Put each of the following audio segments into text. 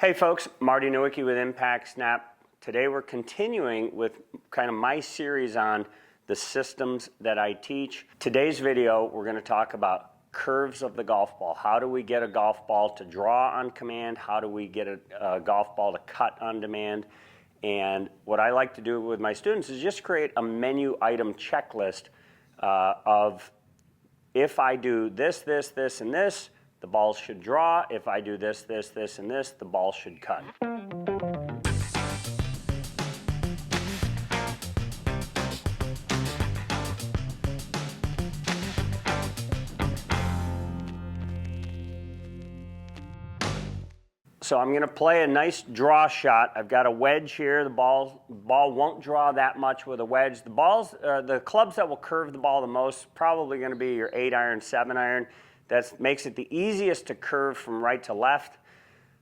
Hey folks, Marty Nowicki with Impact Snap. Today we're continuing with kind of my series on the systems that I teach. Today's video we're going to talk about curves of the golf ball. How do we get a golf ball to draw on command? How do we get a golf ball to cut on demand? And what I like to do with my students is just create a menu item checklist of if I do this, this, this, and this, the ball should draw. If I do this, this, this, and this, the ball should cut. So I'm going to play a nice draw shot. I've got a wedge here. The ball won't draw that much with a wedge. The clubs that will curve the ball the most probably going to be your 8-iron, 7-iron. That makes it the easiest to curve from right to left.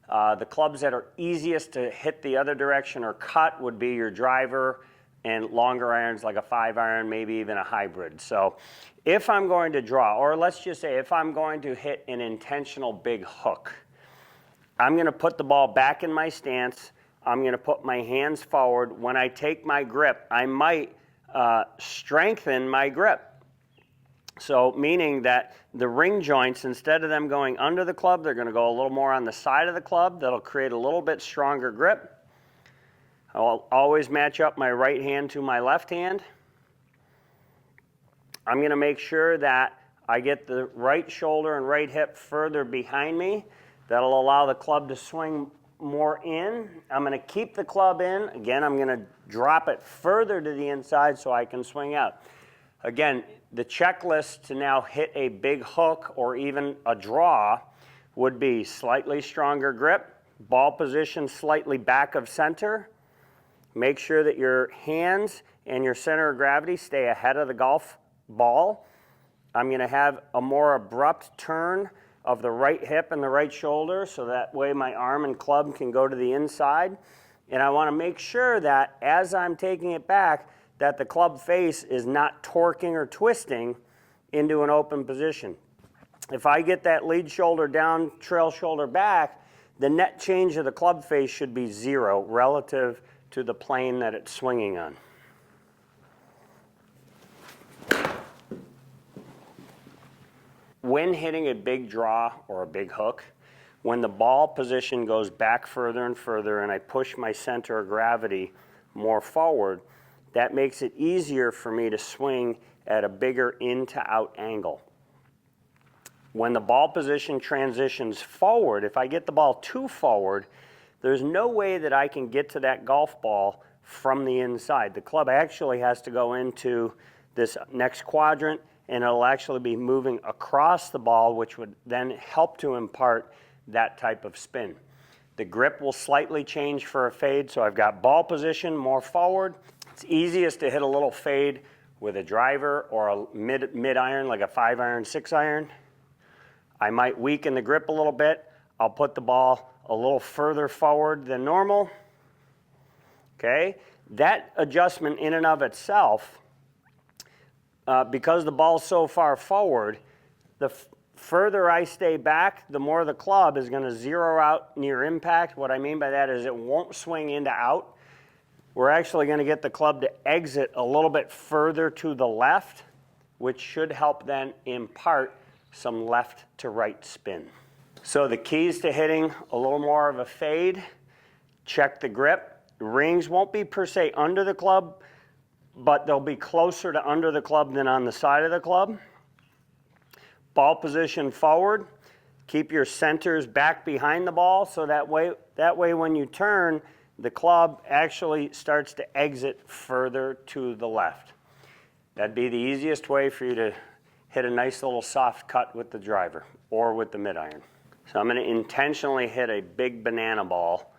The clubs that are easiest to hit the other direction or cut would be your driver and longer irons like a 5-iron, maybe even a hybrid. So if I'm going to draw, or let's just say if I'm going to hit an intentional big hook, I'm going to put the ball back in my stance. I'm going to put my hands forward. When I take my grip, I might strengthen my grip. So meaning that the ring joints, instead of them going under the club, they're going to go a little more on the side of the club. That'll create a little bit stronger grip. I'll always match up my right hand to my left hand. I'm going to make sure that I get the right shoulder and right hip further behind me. That'll allow the club to swing more in. I'm going to keep the club in. Again, I'm going to drop it further to the inside so I can swing out. Again, the checklist to now hit a big hook or even a draw would be slightly stronger grip, ball position slightly back of center. Make sure that your hands and your center of gravity stay ahead of the golf ball. I'm going to have a more abrupt turn of the right hip and the right shoulder, so that way my arm and club can go to the inside. And I want to make sure that as I'm taking it back, that the club face is not torquing or twisting into an open position. If I get that lead shoulder down, trail shoulder back, the net change of the club face should be 0 relative to the plane that it's swinging on. When hitting a big draw or a big hook, when the ball position goes back further and further and I push my center of gravity more forward, that makes it easier for me to swing at a bigger in to out angle. When the ball position transitions forward, if I get the ball too forward, there's no way that I can get to that golf ball from the inside. The club actually has to go into this next quadrant, and it'll actually be moving across the ball, which would then help to impart that type of spin. The grip will slightly change for a fade, so I've got ball position more forward. It's easiest to hit a little fade with a driver or a mid-iron, like a 5-iron, 6-iron. I might weaken the grip a little bit. I'll put the ball a little further forward than normal. Okay? That adjustment in and of itself, because the ball's so far forward, the further I stay back, the more the club is going to zero out near impact. What I mean by that is it won't swing into out. We're actually going to get the club to exit a little bit further to the left, which should help then impart some left to right spin. So the keys to hitting a little more of a fade: check the grip. Rings won't be per se under the club, but they'll be closer to under the club than on the side of the club. Ball position forward. Keep your centers back behind the ball, so that way when you turn, the club actually starts to exit further to the left. That'd be the easiest way for you to hit a nice little soft cut with the driver or with the mid-iron. So I'm going to intentionally hit a big banana ball.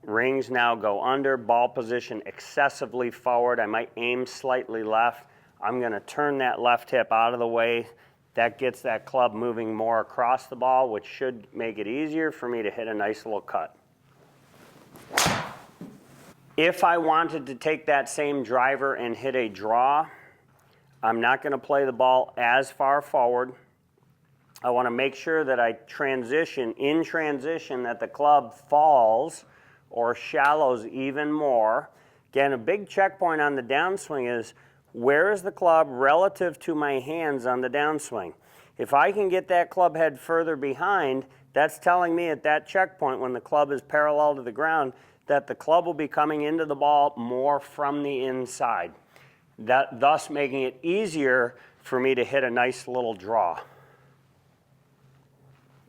Rings now go under, ball position excessively forward. I might aim slightly left. I'm going to turn that left hip out of the way. That gets that club moving more across the ball, which should make it easier for me to hit a nice little cut. If I wanted to take that same driver and hit a draw, I'm not going to play the ball as far forward. I want to make sure that I in transition, that the club falls or shallows even more. Again, a big checkpoint on the downswing is, where is the club relative to my hands on the downswing? If I can get that club head further behind, that's telling me at that checkpoint, when the club is parallel to the ground, that the club will be coming into the ball more from the inside, thus making it easier for me to hit a nice little draw.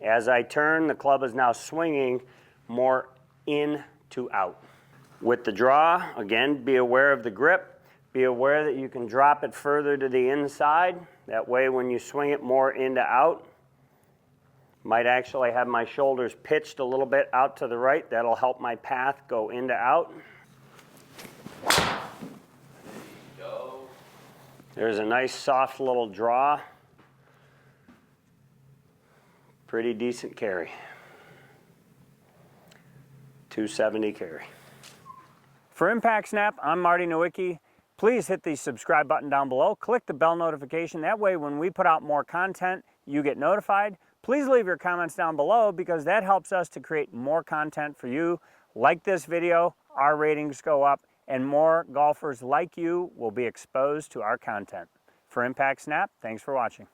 As I turn, the club is now swinging more in to out. With the draw, again, be aware of the grip. Be aware that you can drop it further to the inside. That way, when you swing it more into out, might actually have my shoulders pitched a little bit out to the right. That'll help my path go into out. There you go. There's a nice soft little draw. Pretty decent carry. 270 carry. For Impact Snap, I'm Marty Nowicki. Please hit the subscribe button down below. Click the bell notification. That way, when we put out more content, you get notified. Please leave your comments down below, because that helps us to create more content for you. Like this video, our ratings go up, and more golfers like you will be exposed to our content. For Impact Snap, thanks for watching.